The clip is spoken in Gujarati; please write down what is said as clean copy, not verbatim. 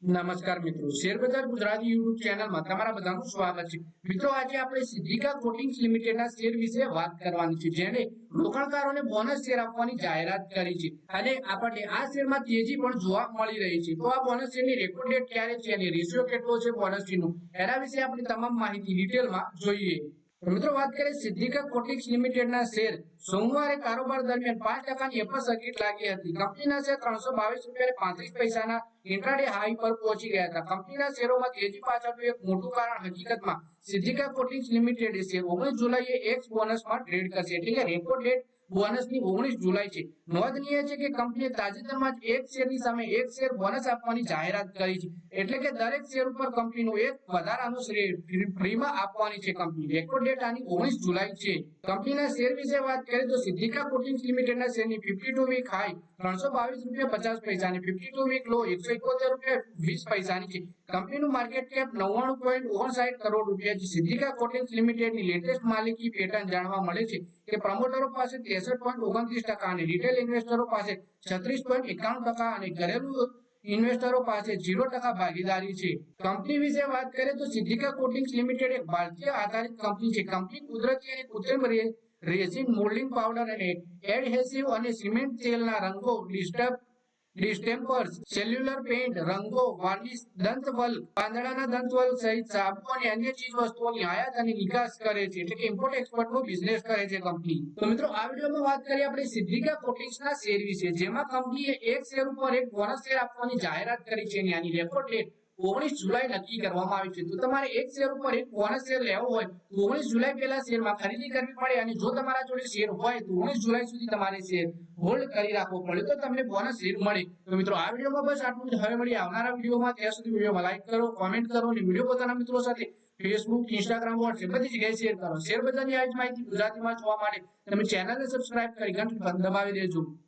નમસ્કાર મિત્રો, શેરબજાર ગુજરાતી યુટ્યુબ ચેનલમાં તમારા બધાનું સ્વાગત છે। મિત્રો, આજે આપણે સિદ્ધિકા કોટિંગ્સ લિમિટેડના શેર વિશે વાત કરવાની છે, જેણે રોકાણકારોને બોનસ શેર આપવાની જાહેરાત કરી છે અને આપણે આ શેરમાં તેજી પણ જોવા મળી રહી છે। તો આ બોનસ શેરની રેકોર્ડ ડેટ ક્યારે છે અને રેશિયો કેટલો છે બોનસ શેરનો, એના વિશે આપણે તમામ માહિતી ડિટેલમાં જોઈએ। મિત્રો, વાત કરીએ સિદ્ધિકા કોટિંગ્સ લિમિટેડના શેર સોમવારે કારોબાર દરમિયાન 5% અપર સર્કિટ લાગી હતી। કંપનીના શેર 322 રૂપિયા 35 પૈસાના ઇન્ટ્રાડે હાઈ પર પહોંચી ગયા હતા। કંપનીના શેરોમાં તેજી પાછળનું એક મોટું કારણ હકીકતમાં સિદ્ધિકા કોટિંગ્સ લિમિટેડે શેર 19 જુલાઈએ એક્સ બોનસમાં ટ્રેડ કરશે, એટલે કે રેકોર્ડ ડેટ બોનસની 19 જુલાઈ છે। નોંધનીય છે કે કંપનીએ તાજેતરમાં જ એક શેરની સામે એક શેર બોનસ આપવાની જાહેરાત કરી છે, એટલે કે દરેક શેર ઉપર કંપનીનું એક વધારાનું શેર ફ્રીમાં આપવાની છે કંપની। રેકોર્ડ ડેટ આની 19 જુલાઈ છે। કંપનીના શેર વિશે વાત કરીએ તો સિદ્ધિકા કોટિંગ્સ લિમિટેડના શેરની 52 વીક હાઈ 322 રૂપિયા 50 પૈસા અને 52 વીક લો 171 રૂપિયા 20 પૈસાની છે। કંપનીનું માર્કેટ કેપ 99.59 કરોડ રૂપિયા છે। સિદ્ધિકા કોટિંગ્સ લિમિટેડની લેટેસ્ટ માલિકી પેટર્ન જાણવા મળે છે કે પ્રમોટરો પાસે 63.29% અને રિટેલ ઇન્વેસ્ટરો પાસે 36.91% અને ઘરેલુ ઇન્વેસ્ટરો પાસે 0% ભાગીદારી છે। કંપની વિશે વાત કરીએ તો સિદ્ધિકા કોટિંગ્સ લિમિટેડ એક ભારતીય આધારિત કંપની છે। કંપની કુદરતી અને કૃત્રિમ રેઝિન, મોલ્ડિંગ પાવડર અને એડહેસિવ અને સિમેન્ટ તેલના રંગો, ડિસ્ટેમ્પર્સ, સેલ્યુલર પેઇન્ટ, રંગો, વાર્નિશ, દંતવલ્ક, પાંદડાના દંતવલ્ક સહિત સાબુ અને અન્ય ચીજ વસ્તુઓની આયાત અને નિકાસ કરે છે, એટલે કે ઇમ્પોર્ટ એક્સપોર્ટનો બિઝનેસ કરે છે કંપની। તો મિત્રો, આ વિડિયોમાં વાત કરીએ આપણે સિદ્ધિકા કોટિંગ્સના શેર વિશે, જેમાં કંપનીએ એક શેર ઉપર એક બોનસ શેર આપવાની જાહેરાત કરી છે અને આની રેકોર્ડ ડેટ 19 જુલાઈ નક્કી કરવામાં આવી છે। તો તમારે એક શેર ઉપર એક બોનસ શેર લેવો હોય તો 19 જુલાઈ પહેલા શેરમાં ખરીદી કરવી પડે અને જો તમારા જોડે શેર હોય તો 19 જુલાઈ સુધી તમારે શેર હોલ્ડ કરી રાખવો પડે તો તમને બોનસ શેર મળે। તો મિત્રો, આ વિડિયોમાં બસ આટલું જ। હવે મળીએ આવનારા વિડિયોમાં, ત્યાં સુધી વિડિયોમાં લાઈક કરો, કોમેન્ટ કરો અને વિડિયો પોતાના મિત્રો સાથે ફેસબુક, ઇન્સ્ટાગ્રામ, વોટ્સએપ બધી જગ્યાએ શેર કરો। શેર બજારની આવી જ માહિતી ગુજરાતીમાં જોવા માટે તમે ચેનલને સબસ્ક્રાઇબ કરી ઘંટી દબાવી દેજો।